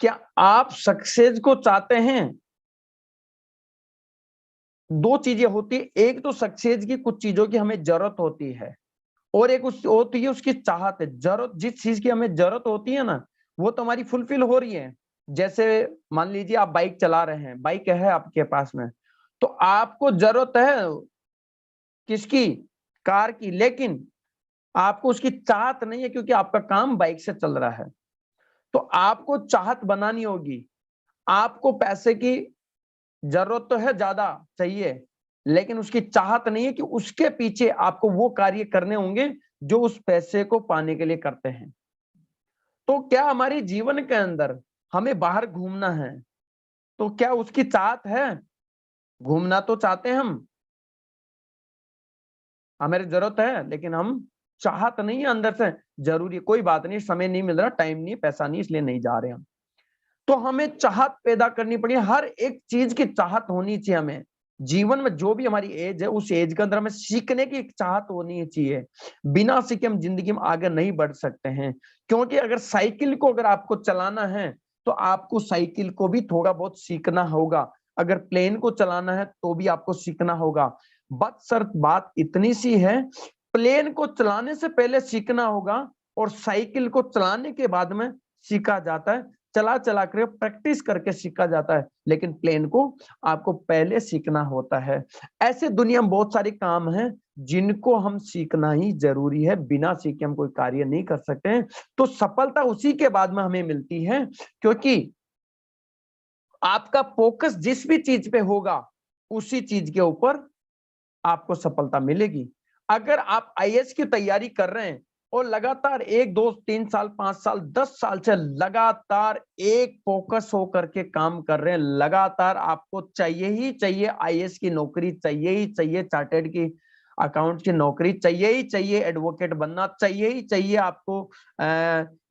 क्या आप सक्सेस को चाहते हैं? दो चीजें होती है, एक तो सक्सेस की कुछ चीजों की हमें जरूरत होती है और एक उस होती है उसकी चाहत है। जरूरत जिस चीज की हमें जरूरत होती है ना, वो तो हमारी फुलफिल हो रही है। जैसे मान लीजिए आप बाइक चला रहे हैं, बाइक है आपके पास में, तो आपको जरूरत है किसकी? कार की। लेकिन आपको उसकी चाहत नहीं है क्योंकि आपका काम बाइक से चल रहा है। तो आपको चाहत बनानी होगी। आपको पैसे की जरूरत तो है, ज्यादा चाहिए, लेकिन उसकी चाहत नहीं है कि उसके पीछे आपको वो कार्य करने होंगे जो उस पैसे को पाने के लिए करते हैं। तो क्या हमारे जीवन के अंदर हमें बाहर घूमना है, तो क्या उसकी चाहत है? घूमना तो चाहते हैं हम, हमारी जरूरत है, लेकिन हम चाहत नहीं है अंदर से। जरूरी कोई बात नहीं, समय नहीं मिल रहा, टाइम नहीं, पैसा नहीं, इसलिए नहीं जा रहे हम। तो हमें चाहत पैदा करनी पड़ी। हर एक चीज की चाहत होनी चाहिए हमें। जीवन में जो भी हमारी एज है, उस एज के अंदर हमें सीखने की एक चाहत होनी चाहिए। बिना सीखे हम जिंदगी में आगे नहीं बढ़ सकते हैं। क्योंकि अगर साइकिल को अगर आपको चलाना है, तो आपको साइकिल को भी थोड़ा बहुत सीखना होगा। अगर प्लेन को चलाना है तो भी आपको सीखना होगा। बदशर्त बात इतनी सी है, प्लेन को चलाने से पहले सीखना होगा और साइकिल को चलाने के बाद में सीखा जाता है। चला चला कर प्रैक्टिस करके सीखा जाता है, लेकिन प्लेन को आपको पहले सीखना होता है। ऐसे दुनिया में बहुत सारे काम हैं जिनको हम सीखना ही जरूरी है। बिना सीखे हम कोई कार्य नहीं कर सकते हैं। तो सफलता उसी के बाद में हमें मिलती है, क्योंकि आपका फोकस जिस भी चीज पे होगा, उसी चीज के ऊपर आपको सफलता मिलेगी। अगर आप आईएएस की तैयारी कर रहे हैं और लगातार 1 2 3 साल 5 साल 10 साल से लगातार एक फोकस होकर के काम कर रहे हैं, लगातार आपको चाहिए ही चाहिए आईएएस की नौकरी, चाहिए ही चाहिए चार्टेड की अकाउंट की नौकरी, चाहिए ही चाहिए एडवोकेट बनना, चाहिए ही चाहिए आपको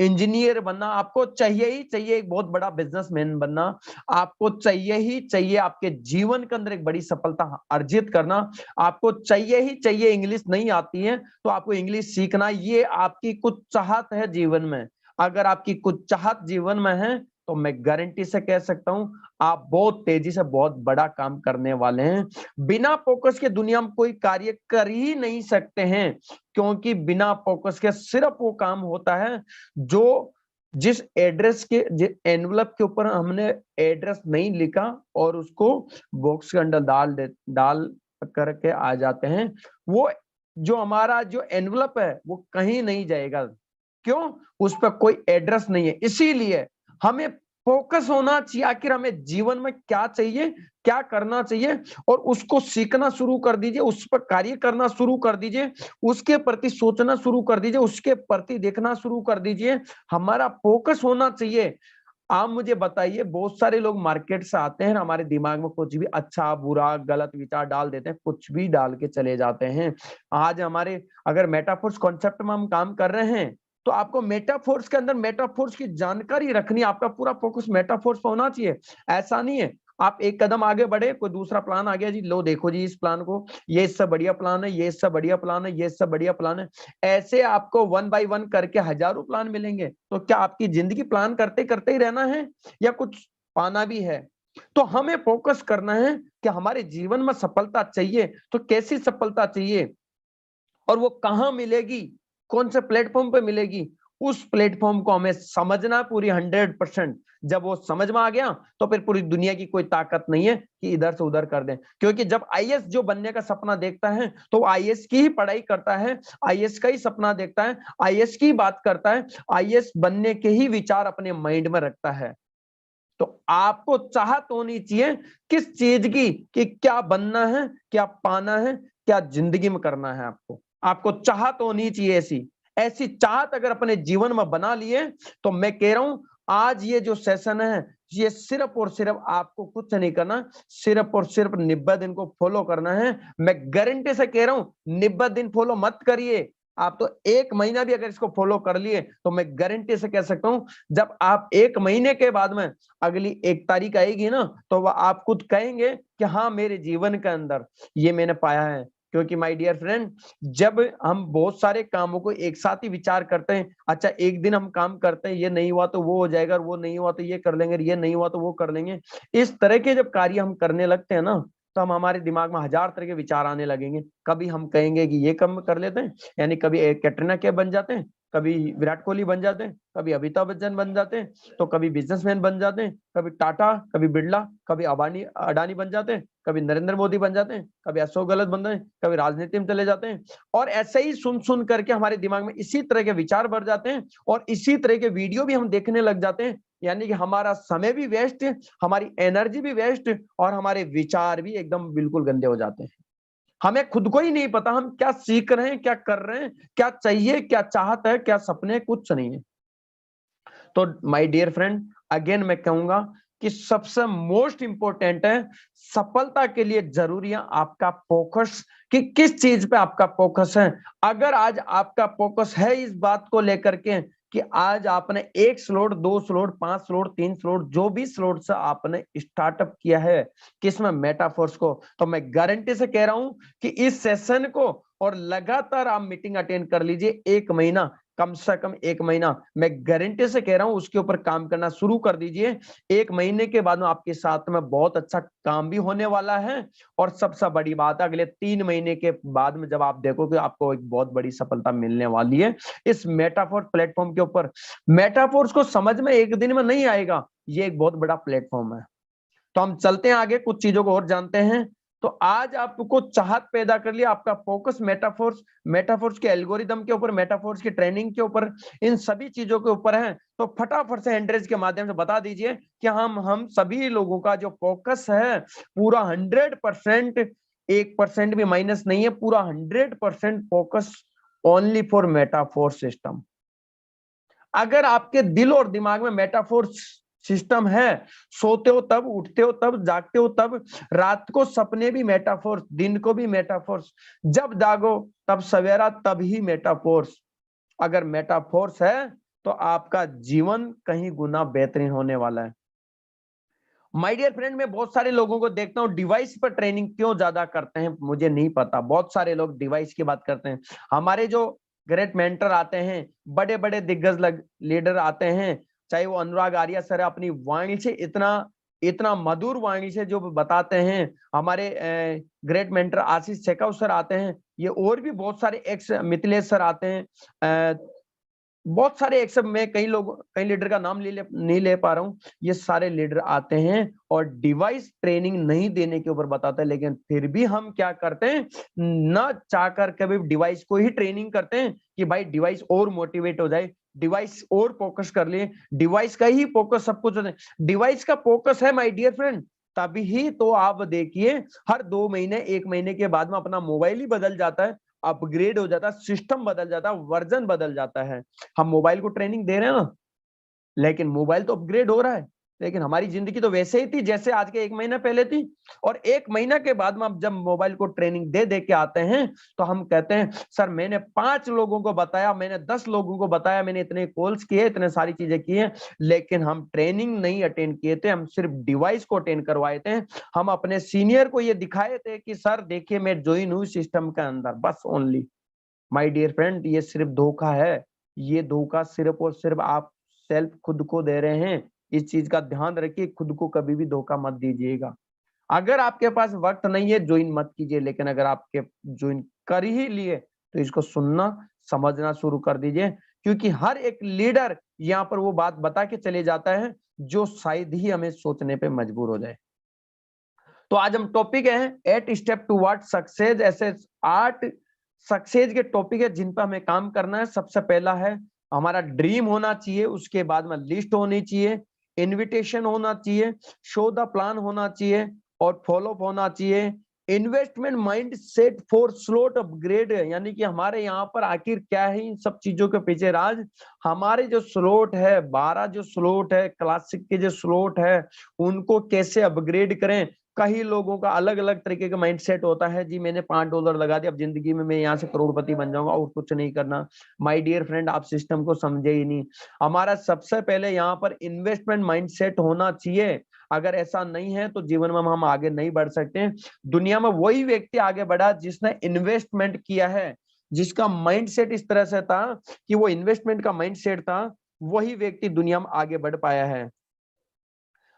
इंजीनियर बनना, आपको चाहिए ही चाहिए एक बहुत बड़ा बिजनेसमैन बनना, आपको चाहिए ही चाहिए आपके जीवन के अंदर एक बड़ी सफलता अर्जित करना, आपको चाहिए ही चाहिए इंग्लिश नहीं आती है तो आपको इंग्लिश सीखना। ये आपकी कुछ चाहत है जीवन में। अगर आपकी कुछ चाहत जीवन में है, तो मैं गारंटी से कह सकता हूं आप बहुत तेजी से बहुत बड़ा काम करने वाले हैं। बिना फोकस के दुनिया में कोई कार्य कर ही नहीं सकते हैं, क्योंकि बिना फोकस के सिर्फ वो काम होता है जो जिस एड्रेस के एनवलप के ऊपर हमने एड्रेस नहीं लिखा और उसको बॉक्स के अंदर डाल करके आ जाते हैं, वो जो हमारा जो एनवलप है वो कहीं नहीं जाएगा। क्यों? उस पर कोई एड्रेस नहीं है। इसीलिए हमें फोकस होना चाहिए, आखिर हमें जीवन में क्या चाहिए, क्या करना चाहिए, और उसको सीखना शुरू कर दीजिए, उस पर कार्य करना शुरू कर दीजिए, उसके प्रति सोचना शुरू कर दीजिए, उसके प्रति देखना शुरू कर दीजिए। हमारा फोकस होना चाहिए। आप मुझे बताइए, बहुत सारे लोग मार्केट से आते हैं, हमारे दिमाग में कुछ भी अच्छा बुरा गलत विचार डाल देते हैं, कुछ भी डाल के चले जाते हैं। आज हमारे अगर मेटाफोर्स कॉन्सेप्ट में हम काम कर रहे हैं, तो आपको मेटाफोर्स के अंदर मेटाफोर्स की जानकारी रखनी, आपका पूरा फोकस मेटाफोर्स पर होना चाहिए। ऐसा नहीं है आप एक कदम आगे बढ़े, कोई दूसरा प्लान आ गया जी, लो देखो जी इस प्लान को, ये इससे बढ़िया प्लान है, ये इससे बढ़िया प्लान है, ये इससे बढ़िया प्लान है। ऐसे आपको 1 बाय 1 करके हजारों प्लान मिलेंगे। तो क्या आपकी जिंदगी प्लान करते करते ही रहना है या कुछ पाना भी है? तो हमें फोकस करना है कि हमारे जीवन में सफलता चाहिए, तो कैसी सफलता चाहिए और वो कहां मिलेगी, कौन से प्लेटफॉर्म पे मिलेगी, उस प्लेटफॉर्म को हमें समझना पूरी 100%। जब वो समझ में आ गया, तो फिर पूरी दुनिया की कोई ताकत नहीं है कि इधर से उधर कर दें। क्योंकि जब आईएएस जो बनने का सपना देखता है, तो आईएएस की ही पढ़ाई करता है, आईएएस का ही सपना देखता है, आईएएस की बात करता है, आईएएस बनने के ही विचार अपने माइंड में रखता है। तो आपको चाहत होनी चाहिए किस चीज की, कि क्या बनना है, क्या पाना है, क्या जिंदगी में करना है। आपको चाहत होनी चाहिए। ऐसी ऐसी चाहत अगर अपने जीवन में बना लिए, तो मैं कह रहा हूं आज ये जो सेशन है, ये सिर्फ और सिर्फ आपको कुछ नहीं करना, सिर्फ और सिर्फ 90 दिन को फॉलो करना है। मैं गारंटी से कह रहा हूं 90 दिन फॉलो मत करिए, आप तो 1 महीना भी अगर इसको फॉलो कर लिए, तो मैं गारंटी से कह सकता हूं जब आप 1 महीने के बाद में अगली 1 तारीख आएगी ना, तो वह आप खुद कहेंगे कि हाँ मेरे जीवन के अंदर ये मैंने पाया है, क्योंकि माय डियर फ्रेंड, जब हम बहुत सारे कामों को एक साथ ही विचार करते हैं, अच्छा एक दिन हम काम करते हैं, ये नहीं हुआ तो वो हो जाएगा, और वो नहीं हुआ तो ये कर लेंगे, ये नहीं हुआ तो वो कर लेंगे, इस तरह के जब कार्य हम करने लगते हैं ना, तो हम हमारे दिमाग में हजार तरह के विचार आने लगेंगे। कभी हम कहेंगे कि ये कम कर लेते हैं, यानी कभी कैटरीना कैफ बन जाते हैं, कभी विराट कोहली बन जाते हैं, कभी अमिताभ बच्चन बन जाते हैं, तो कभी बिजनेसमैन बन जाते हैं, कभी टाटा, कभी बिरला, कभी अबानी अडानी बन जाते हैं, कभी नरेंद्र मोदी बन जाते हैं, कभी अशोक गहलोत बन जाते हैं, कभी राजनीति में चले जाते हैं। और ऐसे ही सुन सुन करके हमारे दिमाग में इसी तरह के विचार बढ़ जाते हैं, और इसी तरह के वीडियो भी हम देखने लग जाते हैं। यानी कि हमारा समय भी वेस्ट, हमारी एनर्जी भी वेस्ट, और हमारे विचार भी एकदम बिल्कुल गंदे हो जाते हैं। हमें खुद को ही नहीं पता हम क्या सीख रहे हैं, क्या कर रहे हैं, क्या चाहिए, क्या चाहत है, क्या सपने, कुछ नहीं है। तो माय डियर फ्रेंड, अगेन मैं कहूंगा कि सबसे मोस्ट इंपॉर्टेंट है, सफलता के लिए जरूरी है आपका फोकस, कि किस चीज पे आपका फोकस है। अगर आज आपका फोकस है इस बात को लेकर के कि आज आपने 1 स्लॉट, 2 स्लॉट, 5 स्लॉट, 3 स्लॉट, जो भी स्लॉट से आपने स्टार्टअप किया है किसमें, मेटाफोर्स को, तो मैं गारंटी से कह रहा हूं कि इस सेशन को और लगातार आप मीटिंग अटेंड कर लीजिए, 1 महीना, कम से कम 1 महीना, मैं गारंटी से कह रहा हूं, उसके ऊपर काम करना शुरू कर दीजिए। 1 महीने के बाद में आपके साथ में बहुत अच्छा काम भी होने वाला है। और सबसे बड़ी बात है, अगले 3 महीने के बाद में जब आप देखोगे, आपको एक बहुत बड़ी सफलता मिलने वाली है इस मेटाफोर प्लेटफॉर्म के ऊपर। मेटाफोर्स को समझ में एक दिन में नहीं आएगा, ये एक बहुत बड़ा प्लेटफॉर्म है। तो हम चलते हैं आगे, कुछ चीजों को और जानते हैं। तो आज आपको चाहत पैदा कर लिया, आपका फोकस मेटाफोर्स, मेटाफोर्स के एल्गोरिदम के ऊपर, मेटाफोर्स की ट्रेनिंग के ऊपर, इन सभी चीजों के ऊपर है। तो फटाफट से हैंडरेज के माध्यम से बता दीजिए कि हम सभी लोगों का जो फोकस है पूरा 100%, 1% भी माइनस नहीं है, पूरा 100% focus only for metaphor system. अगर आपके दिल और दिमाग में मेटाफोर सिस्टम है, सोते हो तब, उठते हो तब, जागते हो तब, रात को सपने भी मेटाफोर्स, दिन को भी मेटाफोर्स, जब जागो तब सवेरा, तब ही मेटाफोर्स। अगर मेटाफोर्स है तो आपका जीवन कहीं गुना बेहतरीन होने वाला है। माय डियर फ्रेंड, मैं बहुत सारे लोगों को देखता हूं, डिवाइस पर ट्रेनिंग क्यों ज्यादा करते हैं मुझे नहीं पता। बहुत सारे लोग डिवाइस की बात करते हैं। हमारे जो ग्रेट मेंटर आते हैं, बड़े बड़े दिग्गज लीडर आते हैं, चाहे वो अनुराग आर्या सर, अपनी वाणी से इतना इतना मधुर वाणी से जो बताते हैं, हमारे ग्रेट मेंटर आशीष शेखाव सर आते हैं, ये और भी बहुत सारे एक्स मिथिलेश सर आते हैं, बहुत सारे एक सब, मैं कई लीडर का नाम नहीं ले पा रहा हूँ। ये सारे लीडर आते हैं और डिवाइस ट्रेनिंग नहीं देने के ऊपर बताते हैं, लेकिन फिर भी हम क्या करते हैं, ना चाहकर कभी डिवाइस को ही ट्रेनिंग करते हैं कि भाई डिवाइस और मोटिवेट हो जाए, डिवाइस और फोकस कर ले, डिवाइस का ही फोकस सब कुछ। डिवाइस का फोकस है माय डियर फ्रेंड, तभी तो आप देखिए हर 2 महीने, 1 महीने के बाद में अपना मोबाइल ही बदल जाता है, अपग्रेड हो जाता है, सिस्टम बदल जाता है, वर्जन बदल जाता है। हम मोबाइल को ट्रेनिंग दे रहे हैं ना, लेकिन मोबाइल तो अपग्रेड हो रहा है, लेकिन हमारी जिंदगी तो वैसे ही थी जैसे आज के 1 महीना पहले थी। और 1 महीना के बाद में हम जब मोबाइल को ट्रेनिंग दे के आते हैं, तो हम कहते हैं सर मैंने 5 लोगों को बताया, मैंने 10 लोगों को बताया, मैंने इतने कॉल्स किए, इतने सारी चीजें की हैं, लेकिन हम ट्रेनिंग नहीं अटेंड किए थे, हम सिर्फ डिवाइस को अटेंड करवाए थे। हम अपने सीनियर को ये दिखाए थे कि सर देखिए मैं ज्वाइन हूँ सिस्टम के अंदर, बस ओनली। माय डियर फ्रेंड, ये सिर्फ धोखा है, ये धोखा सिर्फ और सिर्फ आप सेल्फ खुद को दे रहे हैं। इस चीज का ध्यान रखिए, खुद को कभी भी धोखा मत दीजिएगा। अगर आपके पास वक्त नहीं है, ज्वाइन मत कीजिए, लेकिन अगर आपके ज्वाइन कर ही लिए तो इसको सुनना, समझना शुरू कर दीजिए, क्योंकि हर एक लीडर यहाँ पर वो बात बता के चले जाता है जो शायद ही हमें सोचने पे मजबूर हो जाए। तो आज हम टॉपिक है 8 स्टेप टुवर्ड सक्सेस, ऐसे 8 सक्सेस के टॉपिक है जिन पर हमें काम करना है। सबसे पहला है हमारा ड्रीम होना चाहिए, उसके बाद में लिस्ट होनी चाहिए, इनविटेशन होना चाहिए, शो द प्लान होना चाहिए और फॉलो अप होना चाहिए, investment mind set for slot upgrade. यानी कि हमारे यहाँ पर आखिर क्या है इन सब चीजों के पीछे राज, हमारे जो स्लॉट है, 12 जो स्लॉट है, क्लासिक के जो स्लॉट है, उनको कैसे अपग्रेड करें। कई लोगों का अलग अलग तरीके का माइंडसेट होता है, जी मैंने $5 लगा दिया, अब जिंदगी में मैं यहाँ से करोड़पति बन जाऊंगा और कुछ नहीं करना। माय डियर फ्रेंड, आप सिस्टम को समझे ही नहीं। हमारा सबसे पहले यहाँ पर इन्वेस्टमेंट माइंडसेट होना चाहिए। अगर ऐसा नहीं है तो जीवन में हम आगे नहीं बढ़ सकते हैं। दुनिया में वही व्यक्ति आगे बढ़ा जिसने इन्वेस्टमेंट किया है, जिसका माइंडसेट इस तरह से था कि वो इन्वेस्टमेंट का माइंडसेट था, वही व्यक्ति दुनिया में आगे बढ़ पाया है।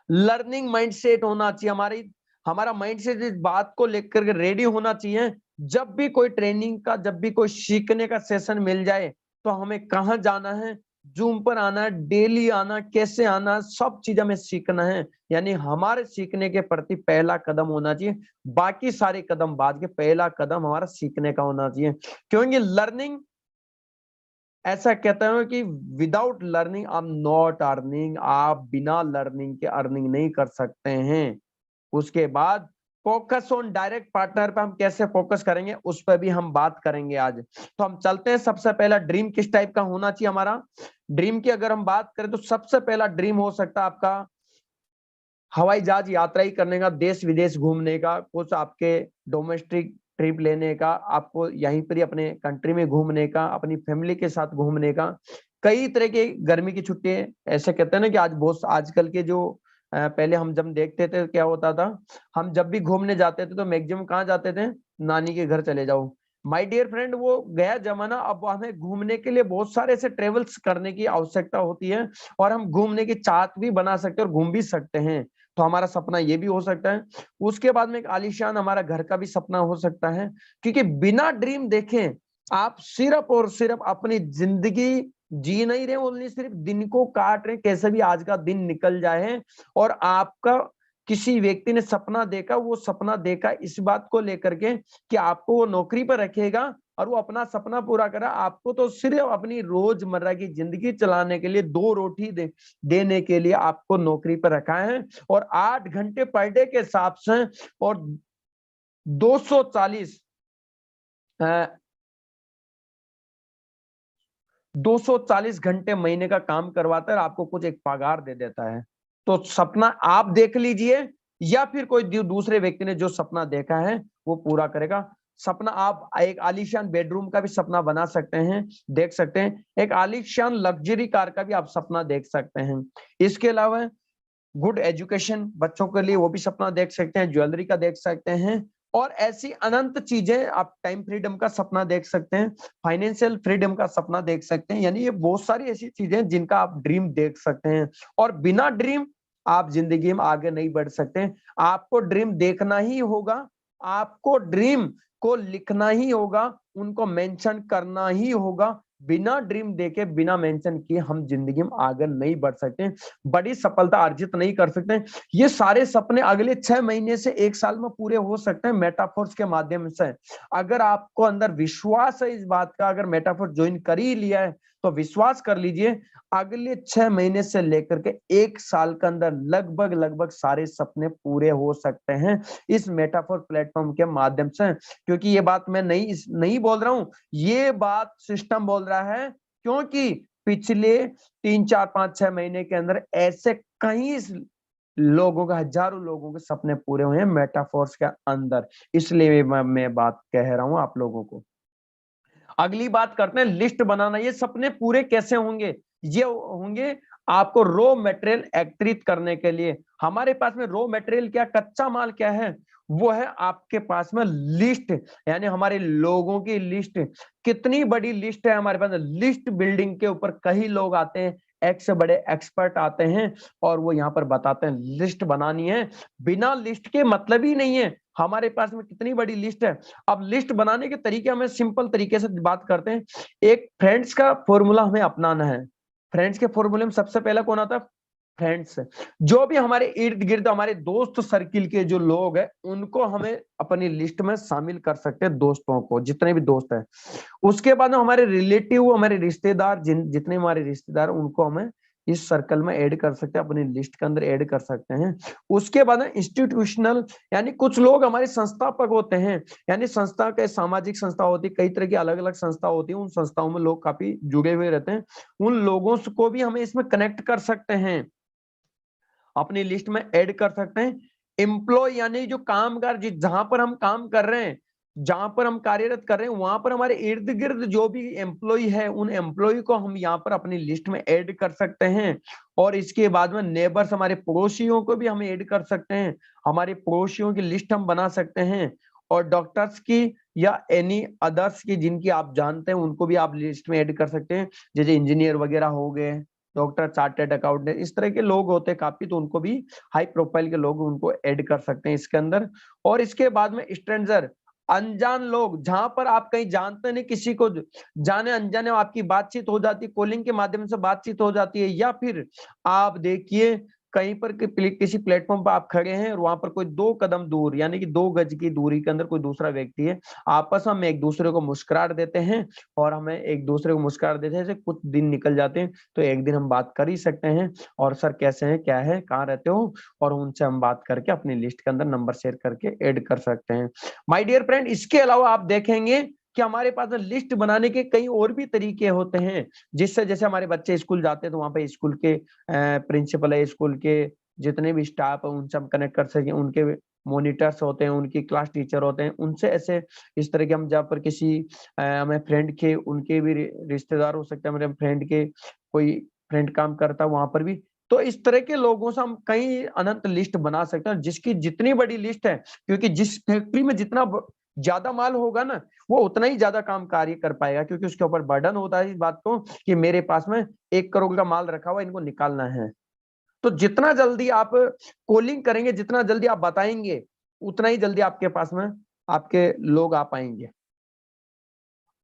लर्निंग माइंडसेट होना चाहिए, हमारा माइंडसेट इस बात को लेकर के रेडी होना चाहिए, जब भी कोई ट्रेनिंग का, जब भी कोई सीखने का सेशन मिल जाए तो हमें कहाँ जाना है, जूम पर आना है, डेली आना, कैसे आना, सब चीज हमें सीखना है। यानी हमारे सीखने के प्रति पहला कदम होना चाहिए, बाकी सारे कदम बाद के, पहला कदम हमारा सीखने का होना चाहिए। क्योंकि लर्निंग, ऐसा कहते हैं कि without learning I am not earning, आप बिना लर्निंग के अर्निंग नहीं कर सकते हैं। उसके बाद फोकस ऑन डायरेक्ट पार्टनर पे हम कैसे फोकस करेंगे उस पर भी हम बात करेंगे आज। तो हम चलते हैं। सबसे पहला ड्रीम किस टाइप का होना चाहिए हमारा? ड्रीम की अगर हम बात करें तो सबसे पहला ड्रीम हो सकता है आपका हवाई जहाज यात्रा ही करने का, देश विदेश घूमने का, कुछ आपके डोमेस्टिक ट्रिप लेने का, आपको यहीं पर ही अपने कंट्री में घूमने का, अपनी फैमिली के साथ घूमने का। कई तरह के गर्मी की छुट्टियां, ऐसे कहते हैं ना कि आज बहुत आजकल के जो पहले हम जब देखते थे क्या होता था, हम जब भी घूमने जाते थे तो मैक्सिमम कहाँ जाते थे? नानी के घर चले जाओ। माय डियर फ्रेंड, वो गया जमाना। अब हमें घूमने के लिए बहुत सारे ऐसे ट्रेवल्स करने की आवश्यकता होती है, और हम घूमने की चाहत भी बना सकते हैं और घूम भी सकते हैं। तो हमारा सपना ये भी हो सकता है। उसके बाद में एक आलीशान हमारा घर का भी सपना हो सकता है, क्योंकि बिना ड्रीम देखें आप सिर्फ और सिर्फ अपनी जिंदगी जी नहीं रहे, ओनली सिर्फ दिन को काट रहे, कैसे भी आज का दिन निकल जाए। और आपका किसी व्यक्ति ने सपना देखा, वो सपना देखा इस बात को लेकर के कि आपको वो नौकरी पर रखेगा और वो अपना सपना पूरा करा, आपको तो सिर्फ अपनी रोजमर्रा की जिंदगी चलाने के लिए, दो रोटी देने के लिए आपको नौकरी पर रखा है। और 8 घंटे पर डे के हिसाब से और 240 240 घंटे महीने का काम करवाता है, आपको कुछ एक पगार दे देता है। तो सपना आप देख लीजिए, या फिर कोई दूसरे व्यक्ति ने जो सपना देखा है वो पूरा करेगा। सपना आप एक आलीशान बेडरूम का भी सपना बना सकते हैं, देख सकते हैं। एक आलीशान लग्जरी कार का भी आप सपना देख सकते हैं। इसके अलावा गुड एजुकेशन बच्चों के लिए, वो भी सपना देख सकते हैं। ज्वेलरी का देख सकते हैं, और ऐसी अनंत चीजें। आप टाइम फ्रीडम का सपना देख सकते हैं, फाइनेंशियल फ्रीडम का सपना देख सकते हैं। यानी ये बहुत सारी ऐसी चीजें जिनका आप ड्रीम देख सकते हैं। और बिना ड्रीम आप जिंदगी में आगे नहीं बढ़ सकते। आपको ड्रीम देखना ही होगा, आपको ड्रीम को लिखना ही होगा, उनको मेंशन करना ही होगा। बिना ड्रीम देखे, बिना मेंशन किए हम जिंदगी में आगे नहीं बढ़ सकते, बड़ी सफलता अर्जित नहीं कर सकते। ये सारे सपने अगले 6 महीने से 1 साल में पूरे हो सकते हैं मेटाफोर्स के माध्यम से। अगर आपको अंदर विश्वास है इस बात का, अगर मेटाफोर ज्वाइन कर ही लिया है तो विश्वास कर लीजिए, अगले 6 महीने से लेकर के 1 साल के अंदर लगभग सारे सपने पूरे हो सकते हैं इस मेटाफोर प्लेटफॉर्म के माध्यम से। क्योंकि ये बात मैं नहीं बोल रहा हूं, ये बात सिस्टम बोल रहा है। क्योंकि पिछले 3 4 5 6 महीने के अंदर ऐसे कई लोगों के, हजारों लोगों के सपने पूरे हुए हैं मेटाफोर्स के अंदर। इसलिए मैं बात कह रहा हूं आप लोगों को। अगली बात करते हैं लिस्ट बनाना। ये सपने पूरे कैसे होंगे? ये होंगे आपको रॉ मटेरियल एकत्रित करने के लिए। हमारे पास में रॉ मटेरियल क्या, कच्चा माल क्या है? वो है आपके पास में लिस्ट, यानी हमारे लोगों की लिस्ट। कितनी बड़ी लिस्ट है हमारे पास? लिस्ट बिल्डिंग के ऊपर कई लोग आते हैं, एक से बड़े एक्सपर्ट आते हैं, और वो यहाँ पर बताते हैं लिस्ट बनानी है। बिना लिस्ट के मतलब ही नहीं है हमारे पास में कितनी बड़ी लिस्ट है। अब लिस्ट बनाने के तरीके हमें सिंपल तरीके से बात करते हैं। एक फ्रेंड्स का फॉर्मूला हमें अपनाना है। फ्रेंड्स के फॉर्मूले में सबसे पहला कौन आता है? फ्रेंड्स। जो भी हमारे इर्द गिर्द, हमारे दोस्त सर्किल के जो लोग हैं, उनको हमें अपनी लिस्ट में शामिल कर सकते हैं, दोस्तों को, जितने भी दोस्त हैं। उसके बाद हमारे रिलेटिव, हमारे रिश्तेदार, जितने हमारे रिश्तेदार, उनको हमें इस सर्कल में ऐड कर सकते हैं, अपनी लिस्ट के अंदर ऐड कर सकते हैं। उसके बाद इंस्टीट्यूशनल, यानी कुछ लोग हमारे संस्थापक होते हैं, यानी संस्था के, सामाजिक संस्था होती है, कई तरह की अलग अलग संस्था होती है, उन संस्थाओं में लोग काफी जुड़े हुए रहते हैं, उन लोगों को भी हमें इसमें कनेक्ट कर सकते हैं, अपनी लिस्ट में ऐड कर सकते हैं। एम्प्लॉय, यानी जो कामगार, जहां पर हम काम कर रहे हैं, जहां पर हम कार्यरत कर रहे हैं वहां पर हमारे इर्द गिर्द जो भी एम्प्लॉय है उन एम्प्लॉय को हम यहाँ पर अपनी लिस्ट में ऐड कर सकते हैं। और इसके बाद में नेबर्स, हमारे पड़ोसियों को भी हम ऐड कर सकते हैं, हमारे पड़ोसियों की लिस्ट हम बना सकते हैं। और डॉक्टर्स की या एनी अदर्स की जिनकी आप जानते हैं उनको भी आप लिस्ट में ऐड कर सकते हैं, जैसे इंजीनियर वगैरह हो गए, डॉक्टर, चार्टर्ड अकाउंटेंट, इस तरह के लोग होते हैं काफी, तो उनको भी हाई प्रोफाइल के लोग उनको ऐड कर सकते हैं इसके अंदर। और इसके बाद में स्ट्रेंजर, अनजान लोग, जहां पर आप कहीं जानते नहीं किसी को, जाने अनजाने आपकी बातचीत हो जाती है, कॉलिंग के माध्यम से बातचीत हो जाती है, या फिर आप देखिए कहीं पर किसी प्लेटफॉर्म पर आप खड़े हैं और वहां पर कोई 2 कदम दूर यानी कि 2 गज की दूरी के अंदर कोई दूसरा व्यक्ति है, आपस में एक दूसरे को मुस्कुराहट देते हैं और हमें एक दूसरे को मुस्कुराहट देते हैं, कुछ दिन निकल जाते हैं तो एक दिन हम बात कर ही सकते हैं, और सर कैसे हैं, क्या है, कहाँ रहते हो, और उनसे हम बात करके अपनी लिस्ट के अंदर नंबर शेयर करके ऐड कर सकते हैं। माय डियर फ्रेंड, इसके अलावा आप देखेंगे कि हमारे पास लिस्ट बनाने के कई और भी तरीके होते हैं, जिससे जैसे हमारे बच्चे स्कूल जाते हैं तो वहां पे स्कूल के प्रिंसिपल है, स्कूल के जितने भी स्टाफ है उनसे हम कनेक्ट कर सकें, उनके मॉनिटर्स होते हैं, उनकी क्लास टीचर होते हैं, उनसे ऐसे इस तरह के हम जहाँ पर किसी हमें फ्रेंड के, उनके भी रिश्तेदार हो सकते हैं, मेरे फ्रेंड के कोई फ्रेंड काम करता है वहां पर भी, तो इस तरह के लोगों से हम कई अनंत लिस्ट बना सकते हैं, जिसकी जितनी बड़ी लिस्ट है, क्योंकि जिस फैक्ट्री में जितना ज्यादा माल होगा ना वो उतना ही ज्यादा काम कार्य कर पाएगा, क्योंकि उसके ऊपर बर्डन होता है इस बात को कि मेरे पास में 1 करोड़ का माल रखा हुआ, इनको निकालना है। तो जितना जल्दी आप कॉलिंग करेंगे, जितना जल्दी आप बताएंगे, उतना ही जल्दी आपके पास में आपके लोग आ पाएंगे।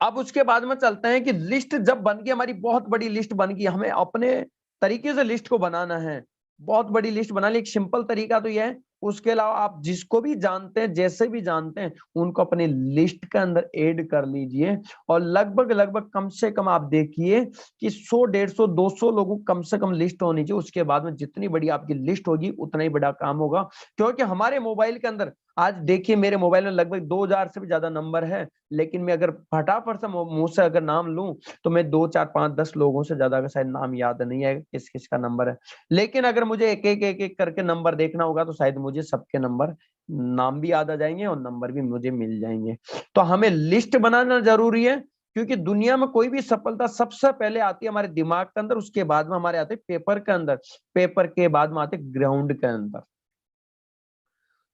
अब उसके बाद में चलते हैं कि लिस्ट जब बन गई, हमारी बहुत बड़ी लिस्ट बन गई, हमें अपने तरीके से लिस्ट को बनाना है। बहुत बड़ी लिस्ट बना ली, एक सिंपल तरीका तो यह है, उसके अलावा आप जिसको भी जानते हैं, जैसे भी जानते हैं, उनको अपने लिस्ट के अंदर ऐड कर लीजिए। और लगभग लगभग कम से कम आप देखिए कि 100, 150, 200 लोगों कम से कम लिस्ट होनी चाहिए। उसके बाद में जितनी बड़ी आपकी लिस्ट होगी उतना ही बड़ा काम होगा, क्योंकि हमारे मोबाइल के अंदर आज देखिए, मेरे मोबाइल में लगभग 2000 से भी ज्यादा नंबर है, लेकिन मैं अगर फटाफट से मुंह से अगर नाम लूं तो मैं 2, 4, 5, 10 लोगों से ज्यादा का शायद नाम याद नहीं है किस किस का नंबर है। लेकिन अगर मुझे एक एक करके नंबर देखना होगा तो शायद मुझे सबके नंबर, नाम भी याद आ जाएंगे और नंबर भी मुझे मिल जाएंगे। तो हमें लिस्ट बनाना जरूरी है, क्योंकि दुनिया में कोई भी सफलता सबसे पहले आती है हमारे दिमाग के अंदर, उसके बाद में हमारे आते पेपर के अंदर, पेपर के बाद में आते ग्राउंड के अंदर।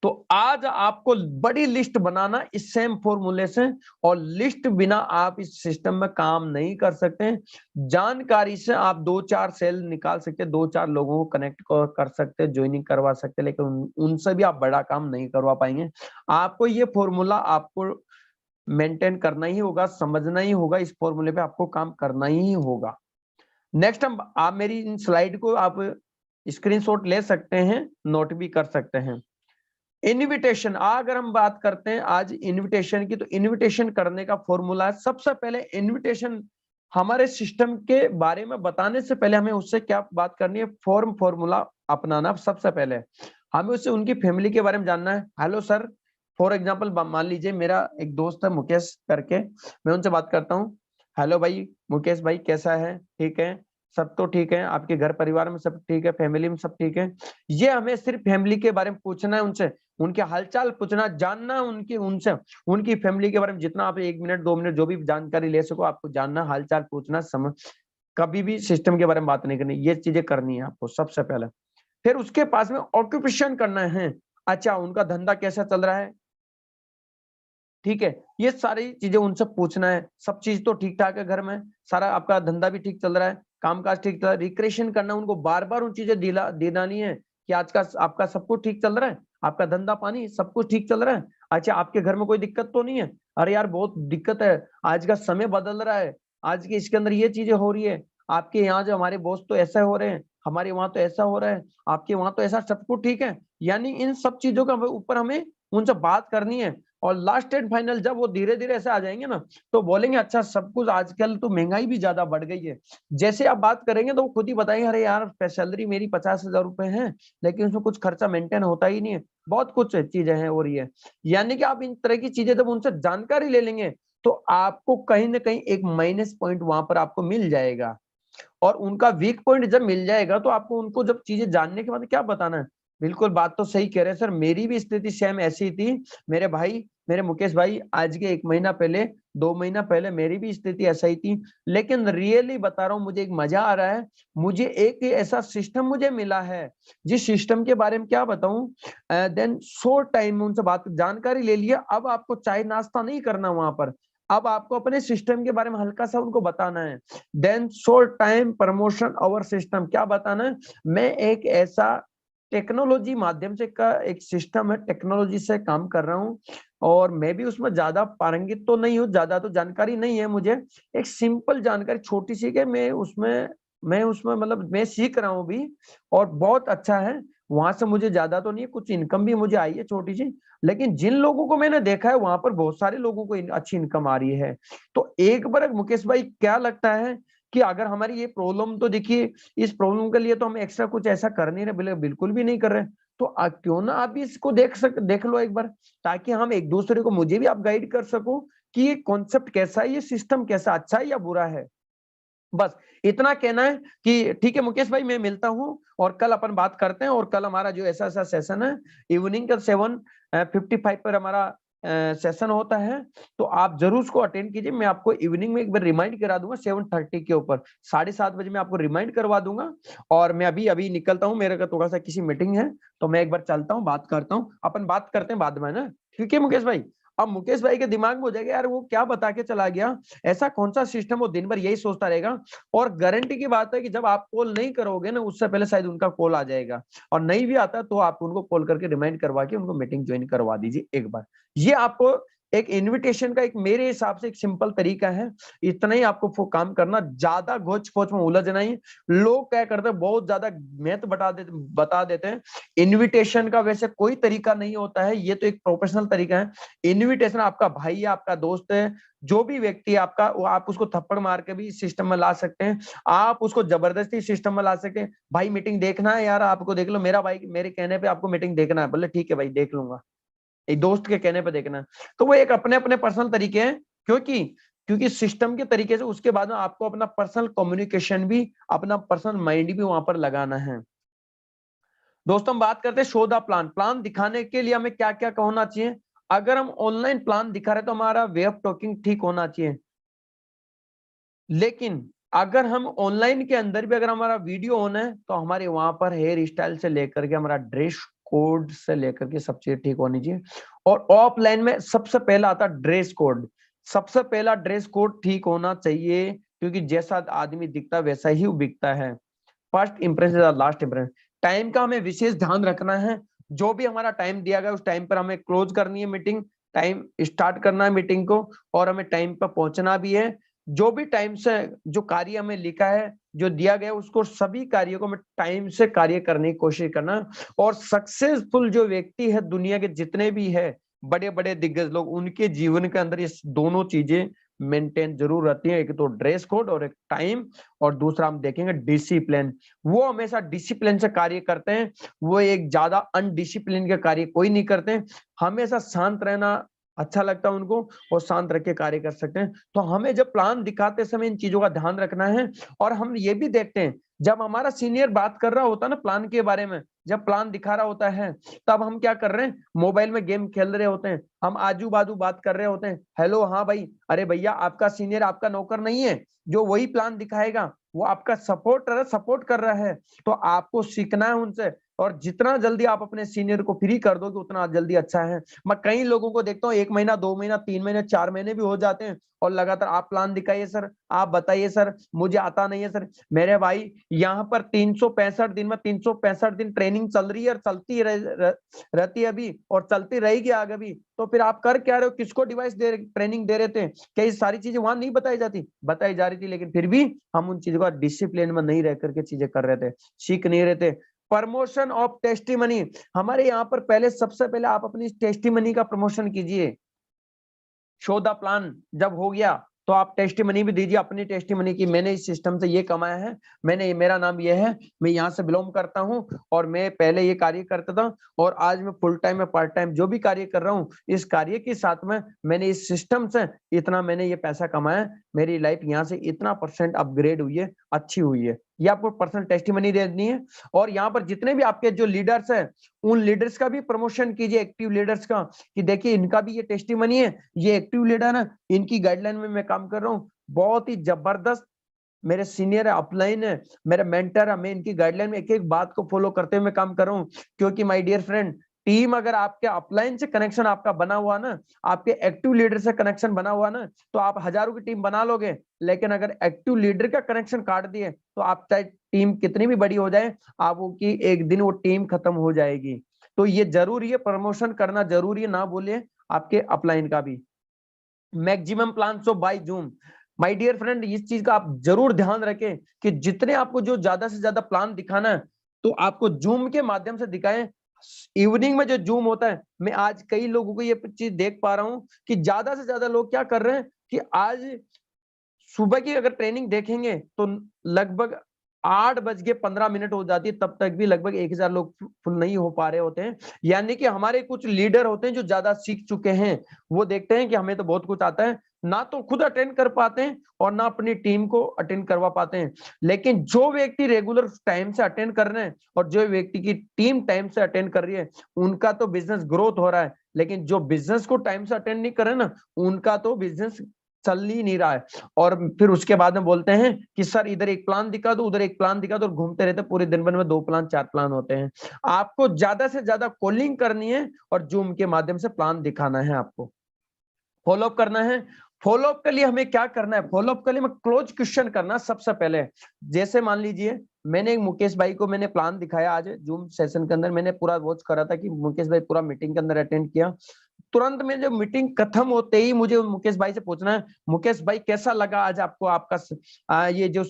तो आज आपको बड़ी लिस्ट बनाना इस सेम फॉर्मूले से, और लिस्ट बिना आप इस सिस्टम में काम नहीं कर सकते। जानकारी से आप 2-4 सेल निकाल सकते, 2-4 लोगों को कनेक्ट कर सकते, ज्वाइनिंग करवा सकते, लेकिन उनसे भी आप बड़ा काम नहीं करवा पाएंगे। आपको ये फॉर्मूला आपको मेंटेन करना ही होगा, समझना ही होगा, इस फॉर्मूले पे आपको काम करना ही होगा। नेक्स्ट आप मेरी इन स्लाइड को आप स्क्रीनशॉट ले सकते हैं, नोट भी कर सकते हैं। इनविटेशन, अगर हम बात करते हैं आज इनविटेशन की, तो इनविटेशन करने का फॉर्मूला, सबसे पहले इनविटेशन हमारे सिस्टम के बारे में बताने से पहले हमें उससे क्या बात करनी है, फॉर्मूला अपनाना। सबसे पहले हमें उससे उनकी फैमिली के बारे में जानना है। हेलो सर, फॉर एग्जांपल मान लीजिए मेरा एक दोस्त है मुकेश करके, मैं उनसे बात करता हूँ, हेलो भाई मुकेश भाई कैसा है, ठीक है, सब तो ठीक है, आपके घर परिवार में सब ठीक है, फैमिली में सब ठीक है। ये हमें सिर्फ फैमिली के बारे में पूछना है उनसे, उनके हालचाल पूछना, जानना उनकी, उनसे उनकी फैमिली के बारे में जितना आप 1 मिनट 2 मिनट जो भी जानकारी ले सको आपको जानना, हालचाल पूछना, समझ, कभी भी सिस्टम के बारे में बात नहीं करनी, ये चीजें करनी है आपको सबसे पहले। फिर उसके पास में ऑक्यूपेशन करना है, अच्छा उनका धंधा कैसा चल रहा है, ठीक है, ये सारी चीजें उनसे पूछना है। सब चीज तो ठीक ठाक है घर में, सारा आपका धंधा भी ठीक चल रहा है, कामकाज ठीक चल रहा है, रिक्रेशन करना, उनको बार बार उन चीजें दिलानी है कि आज का आपका सब कुछ ठीक चल रहा है, आपका धंधा पानी सब कुछ ठीक चल रहा है, अच्छा आपके घर में कोई दिक्कत तो नहीं है, अरे यार बहुत दिक्कत है, आज का समय बदल रहा है, आज के इसके अंदर ये चीजें हो रही है, आपके यहाँ जो हमारे बॉस तो ऐसा हो रहे हैं, हमारे वहां तो ऐसा हो रहा है, आपके वहां तो ऐसा, सब कुछ ठीक है। यानी इन सब चीजों का ऊपर हमें उनसे बात करनी है। और लास्ट एंड फाइनल जब वो धीरे धीरे ऐसे आ जाएंगे ना, तो बोलेंगे अच्छा सब कुछ, आजकल तो महंगाई भी ज्यादा बढ़ गई है, जैसे आप बात करेंगे तो वो खुद ही बताएंगे, अरे यार सैलरी मेरी 50,000 रुपए है, लेकिन उसमें कुछ खर्चा मेंटेन होता ही नहीं है, बहुत कुछ चीजें हैं हो रही है। यानी कि आप इन तरह की चीजें जब उनसे जानकारी ले लेंगे तो आपको कहीं ना कहीं एक माइनस पॉइंट वहां पर आपको मिल जाएगा, और उनका वीक पॉइंट जब मिल जाएगा तो आपको उनको जब चीजें जानने के बाद क्या बताना है। बिल्कुल बात तो सही कह रहे हैं सर, मेरी भी स्थिति सेम ऐसी थी, मेरे भाई मेरे मुकेश भाई, आज के 1 महीना पहले, 2 महीना पहले मेरी भी स्थिति ऐसा ही थी, लेकिन रियली बता रहा हूँ, मुझे एक मजा आ रहा है। मुझे एक ऐसा सिस्टम मुझे मिला है, जिस सिस्टम के बारे में क्या बताऊं। देन शॉर्ट टाइम में उनसे बात जानकारी ले लिया। अब आपको चाय नाश्ता नहीं करना वहां पर, अब आपको अपने सिस्टम के बारे में हल्का सा उनको बताना है। Then short time promotion our system, क्या बताना है, मैं एक ऐसा टेक्नोलॉजी माध्यम से का एक सिस्टम है, टेक्नोलॉजी से काम कर रहा हूँ, और मैं भी उसमें ज्यादा पारंगित तो नहीं हूँ, ज्यादा तो जानकारी नहीं है मुझे। एक सिंपल जानकारी छोटी सी है, मैं उसमें मतलब मैं सीख रहा हूँ अभी, और बहुत अच्छा है। वहां से मुझे ज्यादा तो नहीं है, कुछ इनकम भी मुझे आई है छोटी सी, लेकिन जिन लोगों को मैंने देखा है वहां पर बहुत सारे लोगों को अच्छी इनकम आ रही है। तो एक बार मुकेश भाई, क्या लगता है कि अगर हमारी ये प्रॉब्लम, तो देखिए इस प्रॉब्लम के लिए तो हम एक्स्ट्रा कुछ ऐसा कर नहीं रहे, बिल्कुल भी नहीं कर रहे, तो क्यों ना आप भी इसको देख लो एक बार, ताकि हम एक दूसरे को, मुझे भी आप गाइड कर सको कि ये कॉन्सेप्ट कैसा है, ये सिस्टम कैसा, अच्छा है या बुरा है। बस इतना कहना है कि ठीक है मुकेश भाई, मैं मिलता हूँ और कल अपन बात करते हैं। और कल हमारा जो ऐसा ऐसा सेशन है, इवनिंग का 7:55 पर हमारा सेशन होता है, तो आप जरूर उसको अटेंड कीजिए। मैं आपको इवनिंग में एक बार रिमाइंड करा दूंगा 7:30 के ऊपर, 7:30 बजे मैं आपको रिमाइंड करवा दूंगा। और मैं अभी अभी निकलता हूँ, मेरे का थोड़ा सा किसी मीटिंग है, तो मैं एक बार चलता हूँ, बात करता हूँ, अपन बात करते हैं बाद में ना। ठीक है मुकेश भाई। अब मुकेश भाई के दिमाग में हो जाएगा, यार वो क्या बता के चला गया, ऐसा कौन सा सिस्टम, वो दिन भर यही सोचता रहेगा। और गारंटी की बात है कि जब आप कॉल नहीं करोगे ना, उससे पहले शायद उनका कॉल आ जाएगा, और नहीं भी आता तो आप उनको कॉल करके रिमाइंड करवा के उनको मीटिंग ज्वाइन करवा दीजिए एक बार। ये आपको एक इनविटेशन का एक मेरे हिसाब से एक सिंपल तरीका है। इतना ही आपको काम करना, ज्यादा घोच पोच में उलझना ही। लोग क्या करते हैं, बहुत ज्यादा महत्व बता देते हैं। इनविटेशन का वैसे कोई तरीका नहीं होता है, ये तो एक प्रोफेशनल तरीका है। इनविटेशन आपका भाई है, आपका दोस्त है, जो भी व्यक्ति है आपका, वो आप उसको थप्पड़ मार के भी सिस्टम में ला सकते हैं, आप उसको जबरदस्ती सिस्टम में ला सकते हैं। भाई मीटिंग देखना है यार, आपको देख लो, मेरा भाई मेरे कहने पे आपको मीटिंग देखना है, बोले ठीक है भाई देख लूंगा, एक दोस्त के कहने पे देखना है। तो वो एक अपने अपने पर्सनल तरीके हैं, क्योंकि क्योंकि सिस्टम के तरीके से उसके बाद में आपको अपना पर्सनल कम्युनिकेशन भी, अपना पर्सनल माइंड भी वहां पर लगाना है। दोस्तों हम बात करते हैं शो द प्लान। प्लान दिखाने के लिए हमें क्या क्या होना चाहिए। अगर हम ऑनलाइन प्लान दिखा रहे तो हमारा वे ऑफ टॉकिंग ठीक होना चाहिए, लेकिन अगर हम ऑनलाइन के अंदर भी अगर हमारा वीडियो ऑन है, तो हमारे वहां पर हेयर स्टाइल से लेकर के हमारा ड्रेस कोड से लेकर के सब चीजें ठीक होनी चाहिए। और ऑफलाइन में सबसे पहला आता है ड्रेस कोड। सबसे पहला ड्रेस कोड ठीक होना चाहिए, क्योंकि जैसा आदमी दिखता है वैसा ही वो बिकता है। First impression is last impression. Time का हमें विशेष ध्यान रखना है। जो भी हमारा टाइम दिया गया उस टाइम पर हमें क्लोज करनी है मीटिंग, टाइम स्टार्ट करना है मीटिंग को, और हमें टाइम पर पहुंचना भी है। जो भी टाइम से जो कार्य हमें लिखा है, जो दिया गया, उसको सभी कार्यों को हमें टाइम से कार्य करने की कोशिश करना। और सक्सेसफुल जो व्यक्ति है दुनिया के जितने भी है, बड़े बड़े दिग्गज लोग, उनके जीवन के अंदर ये दोनों चीजें मेंटेन जरूर रहती है। एक तो ड्रेस कोड और एक टाइम, और दूसरा हम देखेंगे डिसिप्लिन। वो हमेशा डिसिप्लिन से कार्य करते हैं, वो एक ज्यादा अनडिसिप्लिन के कार्य कोई नहीं करते। हमेशा शांत रहना अच्छा लगता है उनको, और शांत रख के कार्य कर सकते हैं। तो हमें जब प्लान दिखाते समय इन चीजों का ध्यान रखना है। और हम ये भी देखते हैं, जब हमारा सीनियर बात कर रहा होता है ना प्लान के बारे में, जब प्लान दिखा रहा होता है, तब हम क्या कर रहे हैं, मोबाइल में गेम खेल रहे होते हैं, हम आजू बाजू बात कर रहे होते हैं, हेलो हाँ भाई, अरे भैया आपका सीनियर आपका नौकर नहीं है, जो वही प्लान दिखाएगा, वो आपका सपोर्ट कर रहा है। तो आपको सीखना है उनसे, और जितना जल्दी आप अपने सीनियर को फ्री कर दोगे उतना जल्दी अच्छा है। मैं कई लोगों को देखता हूँ 1 महीना 2 महीना 3 महीने 4 महीने भी हो जाते हैं, और लगातार आप प्लान दिखाइए सर, आप बताइए सर, मुझे आता नहीं है सर। मेरे भाई, यहाँ पर 365 दिन में 365 दिन ट्रेनिंग चल रही है, और चलती रहती है अभी, और चलती रहेगी आगे भी। तो फिर आप कर क्या रहे हो, किसको डिवाइस ट्रेनिंग दे रहे थे, क्या ये सारी चीजें वहां नहीं बताई जाती, बताई जा रही थी, लेकिन फिर भी हम उन चीजों का डिसिप्लिन में नहीं रह करके चीजें कर रहे थे, सीख नहीं रहे थे। Promotion of testimony. हमारे यहाँ पर पहले, सबसे पहले आप अपनी टेस्टिमनी का प्रमोशन कीजिए। शो द प्लान जब हो गया, तो आप टेस्टिमनी भी दीजिए, अपनी टेस्टिमनी की, मैंने इस सिस्टम से ये कमाया है, मैंने मेरा नाम ये है, मैं यहाँ से बिलोंग करता हूँ, और मैं पहले ये कार्य करता था, और आज मैं फुल टाइम में पार्ट टाइम जो भी कार्य कर रहा हूँ, इस कार्य के साथ में मैंने इस सिस्टम से इतना मैंने ये पैसा कमाया, मेरी लाइफ यहाँ से इतना % अपग्रेड हुई है, अच्छी हुई है। ये आपको पर्सनल टेस्टिमनी देनी है। और यहाँ पर जितने भी आपके जो लीडर्स हैं, उन लीडर्स का भी प्रमोशन कीजिए, एक्टिव लीडर्स का, कि देखिए इनका भी ये टेस्टिमनी है, ये एक्टिव लीडर है, इनकी गाइडलाइन में मैं काम कर रहा हूँ, बहुत ही जबरदस्त मेरे सीनियर है, अपलाइन है, मेरे मेंटर है, मैं इनकी गाइडलाइन में एक एक बात को फॉलो करते हुए काम कर रहा हूँ। क्योंकि माय डियर फ्रेंड, टीम अगर आपके अपलाइन से कनेक्शन आपका बना हुआ ना, आपके एक्टिव लीडर से कनेक्शन बना हुआ ना, तो आप हजारों की टीम बना लोगे। लेकिन अगर एक्टिव लीडर का कनेक्शन काट दिए तो आप चाहे टीम कितनी भी बड़ी हो जाए, आपकी एक दिन वो टीम खत्म हो जाएगी। तो ये जरूरी है, प्रमोशन करना जरूरी है, ना बोलिए आपके अपलाइन का भी। Maximum plan of by Zoom, my dear friend, इस चीज का आप जरूर ध्यान रखें कि जितने आपको जो ज्यादा से ज्यादा प्लान दिखाना है, तो आपको जूम के माध्यम से दिखाएं। इवनिंग में जो जूम होता है, मैं आज कई लोगों को ये चीज देख पा रहा हूं कि ज्यादा से ज्यादा लोग क्या कर रहे हैं कि आज सुबह की अगर ट्रेनिंग देखेंगे तो लगभग 8:15 हो जाती है, तब तक भी लगभग 1000 लोग फुल नहीं हो पा रहे होते हैं। यानी कि हमारे कुछ लीडर होते हैं जो ज्यादा सीख चुके हैं, वो देखते हैं कि हमें तो बहुत कुछ आता है, ना तो खुद अटेंड कर पाते हैं और ना अपनी टीम को अटेंड करवा पाते हैं। लेकिन जो व्यक्ति रेगुलर टाइम से अटेंड कर रहे हैं और जो व्यक्ति की टीम टाइम से अटेंड कर रही है, उनका तो बिजनेस ग्रोथ हो रहा है। लेकिन जो बिजनेस को टाइम से अटेंड नहीं कर रहे ना, उनका तो बिजनेस चल ही नहीं रहा है। और फिर उसके बाद में बोलते हैं कि सर इधर एक प्लान दिखा दो, उधर एक प्लान दिखा दो, और घूमते रहते पूरे दिन भर में 2 प्लान 4 प्लान होते हैं। आपको ज्यादा से ज्यादा कॉलिंग करनी है और जूम के माध्यम से प्लान दिखाना है, आपको फॉलोअप करना है। फॉलोअप के लिए हमें क्या करना है, फॉलोअप के लिए मैं क्लोज क्वेश्चन करना सबसे पहले। जैसे मान लीजिए मैंने एक मुकेश भाई को मैंने प्लान दिखाया आज जूम सेशन के अंदर, मैंने पूरा वॉच करा था कि मुकेश भाई पूरा मीटिंग के अंदर अटेंड किया। तुरंत में जो मीटिंग खत्म होते ही मुझे मुकेश भाई से पूछना है, मुकेश भाई कैसा लगा आज आपको आपका ये जो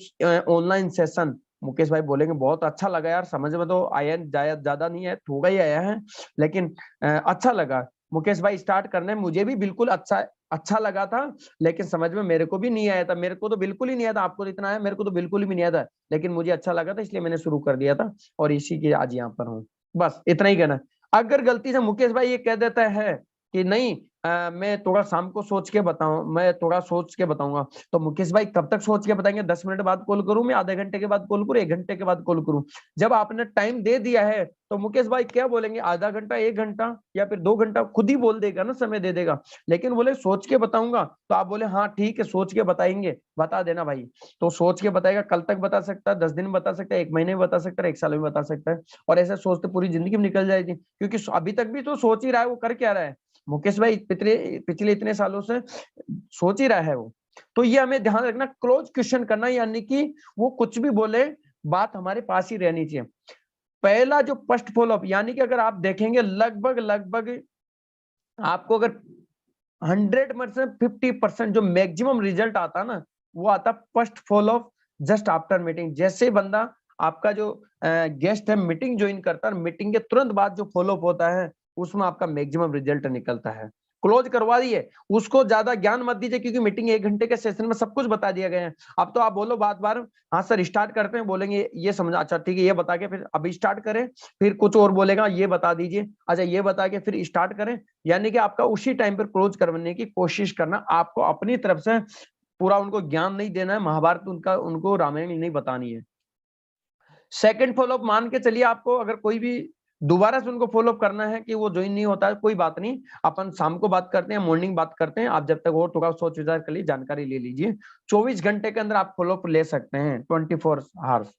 ऑनलाइन सेशन। मुकेश भाई बोलेंगे बहुत अच्छा लगा यार, समझ में तो आया ज्यादा नहीं है, थोड़ा ही आया है, लेकिन अच्छा लगा। मुकेश भाई स्टार्ट करने मुझे भी बिल्कुल अच्छा लगा था, लेकिन समझ में मेरे को भी नहीं आया था, मेरे को तो बिल्कुल ही नहीं आया था, आपको तो इतना आया, मेरे को तो बिल्कुल भी नहीं आया था, लेकिन मुझे अच्छा लगा था इसलिए मैंने शुरू कर दिया था और इसी के आज यहाँ पर हूँ। बस इतना ही कहना। अगर गलती से मुकेश भाई ये कह देता है कि नहीं मैं थोड़ा शाम को सोच के बताऊं, मैं थोड़ा सोच के बताऊंगा, तो मुकेश भाई कब तक सोच के बताएंगे? 10 मिनट बाद कॉल करूं मैं, आधे घंटे के बाद कॉल करूं, 1 घंटे के बाद कॉल करूं? जब आपने टाइम दे दिया है तो मुकेश भाई क्या बोलेंगे, आधा घंटा 1 घंटा या फिर 2 घंटा खुद ही बोल देगा ना, समय दे देगा। लेकिन बोले सोच के बताऊंगा, तो आप बोले हाँ ठीक है सोच के बताएंगे, बता देना भाई। तो सोच के बताएगा, कल तक बता सकता है, 10 दिन में बता सकता है, 1 महीने में बता सकता है, 1 साल में बता सकता है। और ऐसे सोचते पूरी जिंदगी में निकल जाएगी, क्योंकि अभी तक भी तो सोच ही रहा है वो कर क्या रहा है। मुकेश भाई पिछले पिछले इतने सालों से सोच ही रहा है वो। तो ये हमें ध्यान रखना, क्लोज क्वेश्चन करना, यानी कि वो कुछ भी बोले बात हमारे पास ही रहनी चाहिए। पहला जो फर्स्ट फॉलोअप, यानी कि अगर आप देखेंगे लगभग लगभग आपको अगर 100% 50% जो मैक्सिमम रिजल्ट आता ना, वो आता first follow up just after meeting. जैसे बंदा आपका जो गेस्ट है मीटिंग ज्वाइन करता है, मीटिंग के तुरंत बाद जो फॉलोअप होता है उसमें आपका मैक्सिमम रिजल्ट निकलता है। क्लोज करवा दिए, उसको ज्यादा ज्ञान मत दीजिए, क्योंकि मीटिंग 1 घंटे के सेशन में सब कुछ बता दिया गया है। अब तो आप बोलो बात बार, हाँ सर स्टार्ट करते हैं, बोलेंगे ये समझा, अच्छा ठीक है ये बता के फिर अभी स्टार्ट करें, फिर कुछ और बोलेगा ये बता दीजिए, अच्छा ये बता के फिर स्टार्ट करें। यानी कि आपका उसी टाइम पर क्लोज करवाने की कोशिश करना, आपको अपनी तरफ से पूरा उनको ज्ञान नहीं देना है, महाभारत उनका उनको रामायण नहीं बतानी है। सेकंड फॉलोअप मान के चलिए, आपको अगर कोई भी दोबारा से उनको फॉलोअप करना है कि वो ज्वाइन नहीं होता है, कोई बात नहीं, अपन शाम को बात करते हैं, मॉर्निंग बात करते हैं, आप जब तक और थोड़ा सोच विचार कर लीजिए, जानकारी ले लीजिए। 24 घंटे के अंदर आप फॉलोअप ले सकते हैं, 24 आवर्स।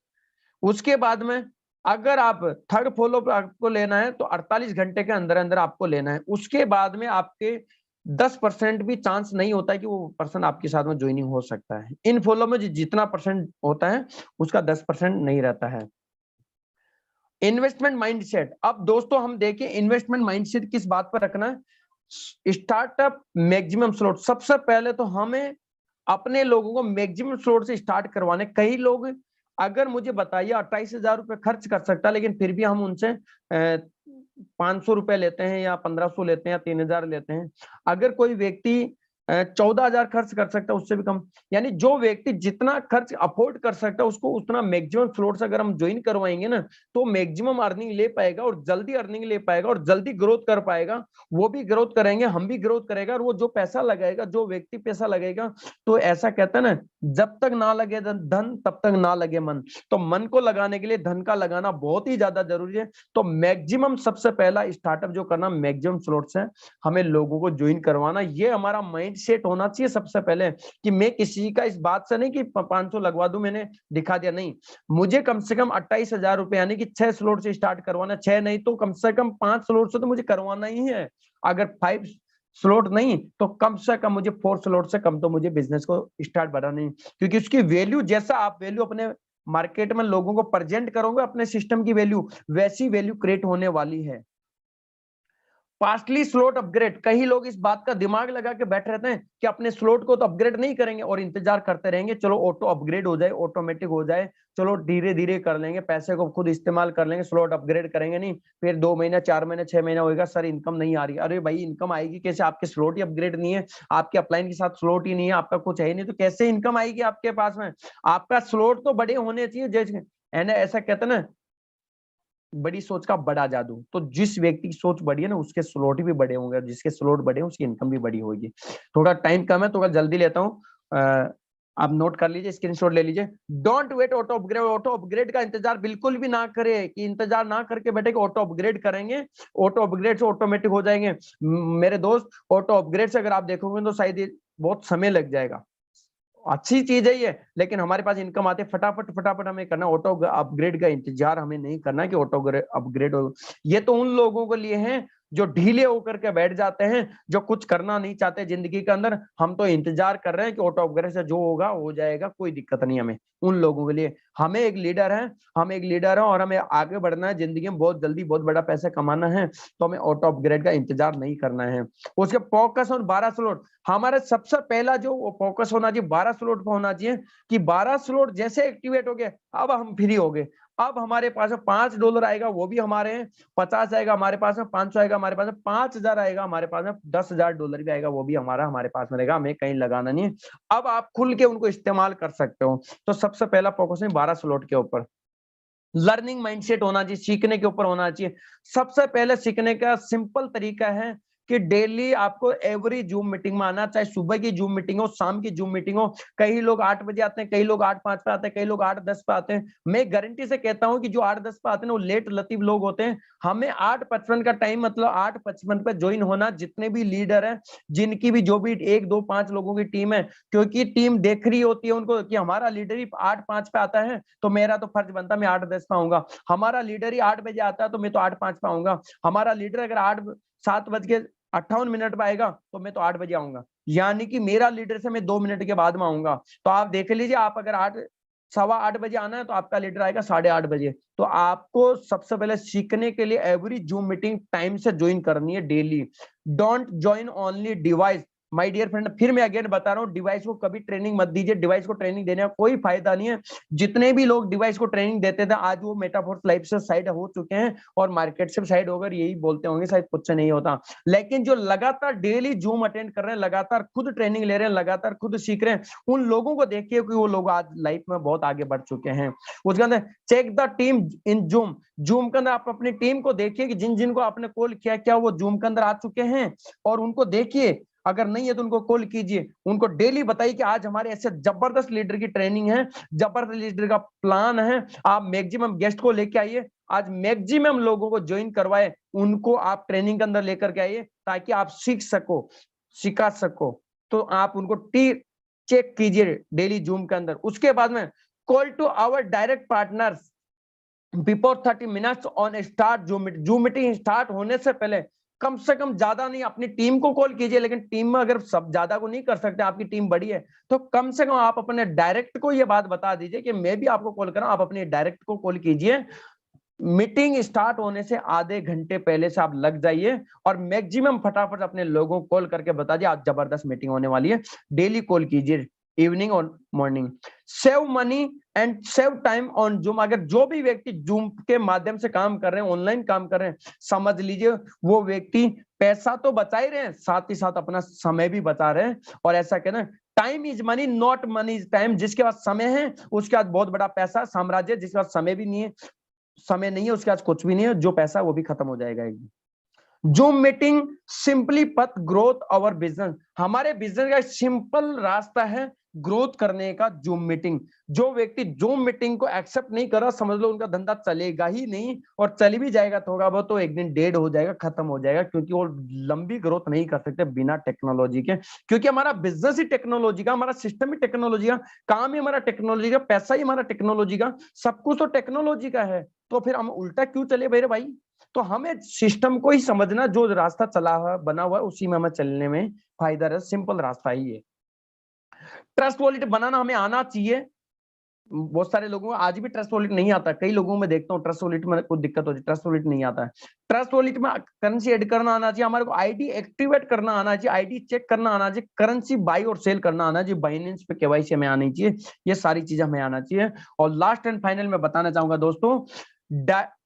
उसके बाद में अगर आप थर्ड फॉलोअप आपको लेना है तो 48 घंटे के अंदर अंदर आपको लेना है। उसके बाद में आपके 10% भी चांस नहीं होता है कि वो पर्सन आपके साथ में ज्वाइनिंग हो सकता है। इन फॉलो में जितना परसेंट होता है उसका 10% नहीं रहता है। इन्वेस्टमेंट माइंडसेट, अब दोस्तों हम देखें इन्वेस्टमेंट माइंडसेट किस बात पर रखना है। स्टार्टअप मैक्सिमम स्लॉट, सबसे पहले तो हमें अपने लोगों को मैक्सिमम स्लॉट से स्टार्ट करवाने। कई लोग अगर मुझे बताइए 28,000 रुपए खर्च कर सकता है, लेकिन फिर भी हम उनसे 500 रुपए लेते हैं या 1500 लेते हैं या 3000 लेते हैं। अगर कोई व्यक्ति 14,000 खर्च कर सकता है, उससे भी कम। यानी जो व्यक्ति जितना खर्च अफोर्ड कर सकता है उसको उतना मैक्सिमम स्लॉट्स अगर हम ज्वाइन करवाएंगे ना, तो मैक्सिमम अर्निंग ले पाएगा और जल्दी अर्निंग ले पाएगा और जल्दी ग्रोथ कर पाएगा। वो भी ग्रोथ करेंगे, हम भी ग्रोथ करेगा, और वो जो पैसा लगाएगा, जो व्यक्ति पैसा लगेगा, तो ऐसा कहता है ना, जब तक ना लगे धन तब तक ना लगे मन। तो मन को लगाने के लिए धन का लगाना बहुत ही ज्यादा जरूरी है। तो मैक्सिमम सबसे पहला स्टार्टअप जो करना, मैक्सिमम स्लॉट्स है, हमें लोगों को ज्वाइन करवाना। ये हमारा माइंड सेट होना चाहिए सबसे पहले, कि मैं किसी का इस बात से नहीं कि 500 लगवा दूं, मैंने दिखा दिया, नहीं। मुझे कम से कम 28,000 रुपए यानी कि 6 स्लॉट से स्टार्ट करवाना, 6 नहीं तो कम से कम 5 स्लॉट से तो मुझे करवाना ही है। अगर 5 स्लॉट नहीं तो कम से कम मुझे 4 स्लॉट से कम तो मुझे बिजनेस को स्टार्ट बढ़ाना नहीं, क्योंकि उसकी वैल्यू, जैसा आप वैल्यू अपने मार्केट में लोगों को प्रेजेंट करोगे अपने सिस्टम की वैल्यू, वैसी वैल्यू क्रिएट होने वाली है। फास्टली स्लॉट अपग्रेड, कई लोग इस बात का दिमाग लगा के बैठ रहते हैं कि अपने स्लॉट को तो अपग्रेड नहीं करेंगे और इंतजार करते रहेंगे, चलो ऑटो अपग्रेड हो जाए, ऑटोमेटिक हो जाए, चलो धीरे धीरे कर लेंगे, पैसे को खुद इस्तेमाल कर लेंगे, स्लॉट अपग्रेड करेंगे नहीं। फिर 2 महीना, 4 महीने, 6 महीना होगा, सर इनकम नहीं आ रही। अरे भाई इनकम आएगी कैसे, आपके स्लॉट ही अपग्रेड नहीं है, आपके अपलाइन के साथ स्लॉट ही नहीं है, आपका कुछ है ही नहीं, तो कैसे इनकम आएगी आपके पास में? आपका स्लॉट तो बड़े होने चाहिए, जैसे ऐसा कहते हैं ना, बड़ी सोच का बड़ा जादू। तो जिस व्यक्ति की सोच बड़ी है ना, उसके स्लॉट भी बड़े होंगे, जिसके स्लॉट बड़े हैं उसकी इनकम भी बड़ी होगी। थोड़ा टाइम कम है, थोड़ा जल्दी लेता हूँ, आप नोट कर लीजिए, स्क्रीनशॉट ले लीजिए। Don't wait auto upgrade, auto upgrade का इंतजार बिल्कुल भी ना करे, कि इंतजार ना करके बैठे कि ऑटो अपग्रेड करेंगे, ऑटो अपग्रेड से ऑटोमेटिक हो जाएंगे। मेरे दोस्त, ऑटो अपग्रेड से अगर आप देखोगे तो शायद बहुत समय लग जाएगा। अच्छी चीज है ये, लेकिन हमारे पास इनकम आते फटाफट फटाफट हमें करना। ऑटो अपग्रेड का इंतजार हमें नहीं करना कि ऑटो अपग्रेड हो। ये तो उन लोगों के लिए है जो ढीले होकर के बैठ जाते हैं, जो कुछ करना नहीं चाहते जिंदगी के अंदर। हम तो इंतजार कर रहे हैं कि ऑटो अपग्रेड से जो होगा हो जाएगा, कोई दिक्कत नहीं हमें। उन लोगों के लिए हमें एक लीडर है, हम एक लीडर है और हमें आगे बढ़ना है जिंदगी में, बहुत जल्दी बहुत बड़ा पैसा कमाना है, तो हमें ऑटो अपग्रेड का इंतजार नहीं करना है। उसके फोकस ऑन 12 स्लॉट, हमारा सबसे पहला जो फोकस होना चाहिए 12 स्लॉट पर होना चाहिए, कि 12 स्लॉट जैसे एक्टिवेट हो गए, अब हम फ्री हो गए। अब हमारे पास $5 आएगा, वो भी हमारे हैं। 50 आएगा हमारे पास में, 500 आएगा हमारे पास में, 5,000 आएगा हमारे पास में, $10,000 भी आएगा, वो भी हमारे पास में रहेगा, हमें कहीं लगाना नहीं है। अब आप खुल के उनको इस्तेमाल कर सकते हो। तो सबसे पहला फोकस है 12 स्लॉट के ऊपर। लर्निंग माइंडसेट होना चाहिए, सीखने के ऊपर होना चाहिए। सबसे पहले सीखने का सिंपल तरीका है कि डेली आपको एवरी जूम मीटिंग में आना, चाहे सुबह की जूम मीटिंग हो, शाम की जूम मीटिंग हो। कई लोग 8 बजे आते हैं, कई लोग 8:05 पे आते हैं, कई लोग 8:10 पे आते हैं। मैं गारंटी से कहता हूं कि जो 8:10 पे आते हैं ना, वो लेट लतीफ लोग होते हैं। हमें 8:55 का टाइम, मतलब 8:55 पे ज्वाइन होना, जितने भी लीडर हैं, जिनकी भी जो भी 1, 2, 5 लोगों की टीम है, क्योंकि टीम देख रही होती है उनको कि हमारा लीडर ही 8:05 पे आता है, तो मेरा तो फर्ज बनता है मैं 8:10 पे आऊंगा। हमारा लीडर ही 8 बजे आता है, तो मैं तो 8:05 पे आऊंगा। हमारा लीडर अगर 7:58 पे आएगा, तो मैं तो 8 बजे आऊंगा, यानी कि मेरा लीडर से मैं 2 मिनट के बाद में आऊंगा। तो आप देख लीजिए, आप अगर 8, 8:15 बजे आना है, तो आपका लीडर आएगा 8:30 बजे। तो आपको सबसे पहले सीखने के लिए एवरी जूम मीटिंग टाइम से ज्वाइन करनी है daily. Don't join only device, my dear friend, फिर मैं अगेन बता रहा हूँ, डिवाइस को कभी ट्रेनिंग मत दीजिए। डिवाइस को ट्रेनिंग देने का कोई फायदा नहीं है। जितने भी लोग डिवाइस को ट्रेनिंग देते थे, आज वो मेटाफोर्स लाइफ से साइड हो चुके हैं और मार्केट से साइड होकर यही बोलते होंगे शायद कुछ नहीं होता। लेकिन जो लगातार डेली जूम अटेंड कर रहे हैं, लगातार खुद ट्रेनिंग ले रहे हैं, लगातार खुद सीख रहे हैं, उन लोगों को देखिए कि वो लोग आज लाइफ में बहुत आगे बढ़ चुके हैं। उसके अंदर check the team in Zoom, Zoom के अंदर आप अपनी टीम को देखिए कि जिन जिन को आपने कॉल किया, क्या वो जूम के अंदर आ चुके हैं, और उनको देखिए। अगर नहीं है तो उनको कॉल कीजिए, उनको डेली बताइए कि आज हमारे ऐसे जबरदस्त लीडर की ट्रेनिंग है, जबरदस्त लीडर का प्लान है, आप मैक्सिमम गेस्ट को लेके आइए, आज मैक्सिमम लोगों को ज्वाइन करवाए, उनको आप ट्रेनिंग के अंदर लेकर के आइए, ताकि आप सीख सको, सिखा सको। तो आप उनको चेक कीजिए डेली जूम के अंदर। उसके बाद में call to our direct partners before 30 minutes on start Zoom meeting start होने से पहले कम से कम, ज्यादा नहीं, अपनी टीम को कॉल कीजिए। लेकिन टीम में अगर सब ज्यादा को नहीं कर सकते, आपकी टीम बड़ी है, तो कम से कम आप अपने डायरेक्ट को ये बात बता दीजिए कि मैं भी आपको कॉल कर रहा हूं, आप अपने डायरेक्ट को कॉल कीजिए। मीटिंग स्टार्ट होने से आधे घंटे पहले से आप लग जाइए और मैक्सिमम फटाफट अपने लोगों को कॉल करके बता दिए आज जबरदस्त मीटिंग होने वाली है। डेली कॉल कीजिए, इवनिंग और morning. Save money and save time on zoom. अगर जो भी व्यक्ति जूम के माध्यम से काम कर रहे हैं, ऑनलाइन काम कर रहे हैं, समझ लीजिए वो व्यक्ति पैसा तो बचा ही रहे हैं, साथ ही साथ अपना समय भी बचा रहे हैं। और ऐसा कहना, time is money not money is time. जिसके पास समय है उसके पास बहुत बड़ा पैसा साम्राज्य, जिसके पास समय भी नहीं है, समय नहीं है उसके पास कुछ भी नहीं है, जो पैसा है वो भी खत्म हो जाएगा एक दिन। जूम मीटिंग सिंपली पथ ग्रोथ अवर बिजनेस। हमारे बिजनेस का सिंपल रास्ता है ग्रोथ करने का जूम मीटिंग। जो व्यक्ति जूम मीटिंग को एक्सेप्ट नहीं कर रहा, समझ लो उनका धंधा चलेगा ही नहीं, और चली भी जाएगा तो होगा वो तो एक दिन डेड हो जाएगा, खत्म हो जाएगा, क्योंकि वो लंबी ग्रोथ नहीं कर सकते बिना टेक्नोलॉजी के। क्योंकि हमारा बिजनेस ही टेक्नोलॉजी का, हमारा सिस्टम ही टेक्नोलॉजी का, काम ही हमारा टेक्नोलॉजी का, पैसा ही हमारा टेक्नोलॉजी का, सब कुछ तो टेक्नोलॉजी का है। तो फिर हम उल्टा क्यों चले मेरे भाई? तो हमें सिस्टम को ही समझना, जो रास्ता चला हुआ बना हुआ है उसी में हमें चलने में फायदा है, सिंपल रास्ता ही है। ट्रस्ट वॉलेट बनाना हमें आना चाहिए। बहुत सारे लोगों को आज भी ट्रस्ट वॉलेट नहीं आता। कई लोगों में देखता हूँ ट्रस्ट वॉलेट में कुछ दिक्कत होती है, ट्रस्ट वॉलेट नहीं आता है। ट्रस्ट वॉलेट में करेंसी ऐड करना आना चाहिए, हमारे को आईडी एक्टिवेट करना आना चाहिए, आईडी चेक करना आना चाहिए, करेंसी बाई और सेल करना आना चाहिए, बाइनेंस पे केवाईसी हमें आनी चाहिए, ये सारी चीजें हमें आना चाहिए। और लास्ट एंड फाइनल में बताना चाहूंगा दोस्तों,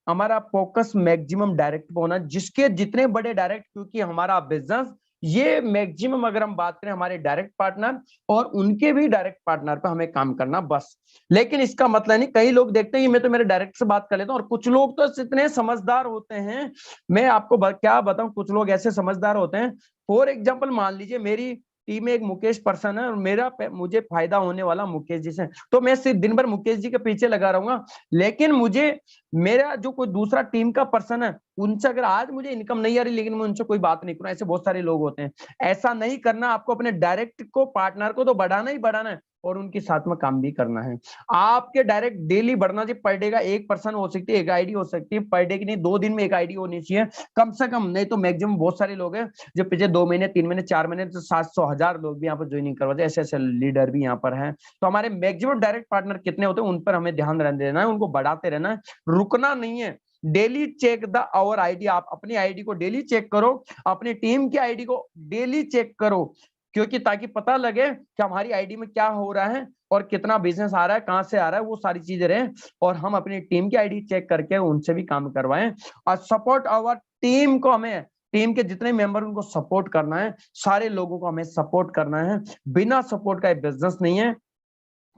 हमारा फोकस मैक्सिमम डायरेक्ट पे होना, जिसके जितने बड़े डायरेक्ट, क्योंकि हमारा बिजनेस ये मैक्सिमम अगर हम बात करें हमारे डायरेक्ट पार्टनर और उनके भी डायरेक्ट पार्टनर पे हमें काम करना बस। लेकिन इसका मतलब नहीं, कई लोग देखते हैं कि मैं तो मेरे डायरेक्ट से बात कर लेता हूं, और कुछ लोग तो इतने समझदार होते हैं, मैं आपको क्या बताऊं, कुछ लोग ऐसे समझदार होते हैं। फॉर एग्जाम्पल मान लीजिए मेरी टीम में एक मुकेश पर्सन है और मुझे फायदा होने वाला मुकेश जी से, तो मैं सिर्फ दिन भर मुकेश जी के पीछे लगा रहूंगा। लेकिन मुझे मेरा जो कोई दूसरा टीम का पर्सन है उनसे अगर आज मुझे इनकम नहीं आ रही, लेकिन मैं उनसे कोई बात नहीं करूं, ऐसे बहुत सारे लोग होते हैं। ऐसा नहीं करना, आपको अपने डायरेक्ट को पार्टनर को तो बढ़ाना ही बढ़ाना है और उनके साथ में काम भी करना है। आपके डायरेक्ट डेली बढ़ना चाहिए, पर डे का एक पर्सन हो सकती है, एक आईडी हो सकती है, पर डे की नहीं 2 दिन में एक आईडी होनी चाहिए कम से कम। नहीं तो मैक्सिमम बहुत सारे लोग हैं जो पिछले 2 महीने 3 महीने 4 महीने तो 700 1000 लोग भी यहाँ पर ज्वाइनिंग करवाते, ऐसे ऐसे लीडर भी यहाँ पर हैं। तो हमारे मैक्सिमम डायरेक्ट पार्टनर कितने होते हैं उन पर हमें ध्यान देना है, उनको बढ़ाते रहना है, रुकना नहीं है। Daily check the our ID. आप अपनी आईडी को डेली चेक करो, अपनी टीम की आईडी को डेली चेक करो, क्योंकि ताकि पता लगे कि हमारी आईडी में क्या हो रहा है और कितना बिजनेस आ रहा है, कहां से आ रहा है, वो सारी चीजें रहे, और हम अपनी टीम की आईडी चेक करके उनसे भी काम करवाएं। और सपोर्ट आवर टीम को, हमें टीम के जितने मेंबर उनको सपोर्ट करना है, सारे लोगों को हमें सपोर्ट करना है। बिना सपोर्ट का बिजनेस नहीं है।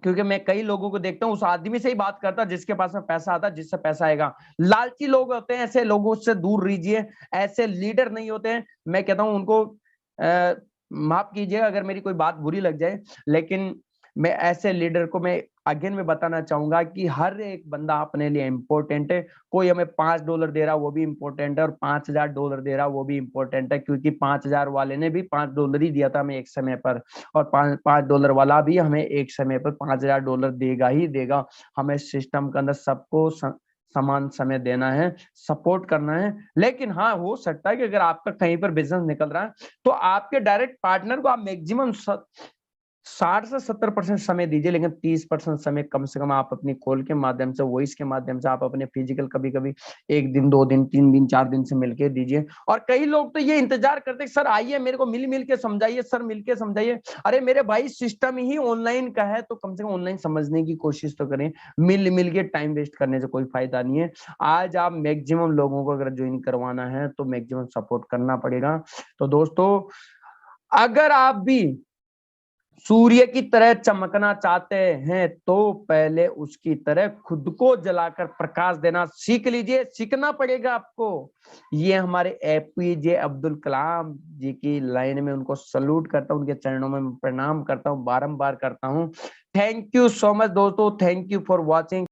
क्योंकि मैं कई लोगों को देखता हूँ, उस आदमी से ही बात करता जिसके पास में पैसा आता, जिससे पैसा आएगा। लालची लोग होते हैं, ऐसे लोगों से दूर रहिए, ऐसे लीडर नहीं होते हैं। मैं कहता हूँ उनको माफ कीजिएगा अगर मेरी कोई बात बुरी लग जाए, लेकिन मैं ऐसे लीडर को मैं अगेन में बताना चाहूंगा कि हर एक बंदा अपने लिए इंपॉर्टेंट है। कोई हमें $5 दे रहा वो भी इंपॉर्टेंट है, और $5000 दे रहा वो भी इंपॉर्टेंट है, क्योंकि 5000 वाले ने भी $5 ही दिया था हमें एक समय पर, और $5 वाला भी हमें एक समय पर $5000 देगा ही देगा। हमें सिस्टम के अंदर सबको समान समय देना है, सपोर्ट करना है। लेकिन हाँ, हो सकता है कि अगर आपका कहीं पर बिजनेस निकल रहा है तो आपके डायरेक्ट पार्टनर को आप मैक्सिमम 60 से 70% समय दीजिए, लेकिन 30% समय कम से कम आप अपनी कॉल के माध्यम से, वॉइस के माध्यम से, आप अपने फिजिकल कभी कभी 1 दिन 2 दिन 3 दिन 4 दिन से मिलके दीजिए। और कई लोग तो ये इंतजार करते हैं सर आइए मेरे को मिल के समझाइए, सर मिल के समझाइए। अरे मेरे भाई सिस्टम ही ऑनलाइन का है, तो कम से कम ऑनलाइन समझने की कोशिश तो करें। मिल के टाइम वेस्ट करने से कोई फायदा नहीं है। आज आप मैक्सिमम लोगों को अगर ज्वाइन करवाना है तो मैक्सिमम सपोर्ट करना पड़ेगा। तो दोस्तों, अगर आप भी सूर्य की तरह चमकना चाहते हैं तो पहले उसकी तरह खुद को जलाकर प्रकाश देना सीख लीजिए। सीखना पड़ेगा आपको। ये हमारे एपीजे अब्दुल कलाम जी की लाइन में उनको सल्यूट करता हूं, उनके चरणों में प्रणाम करता हूं, बारंबार करता हूं। थैंक यू सो मच दोस्तों, थैंक यू फॉर वॉचिंग।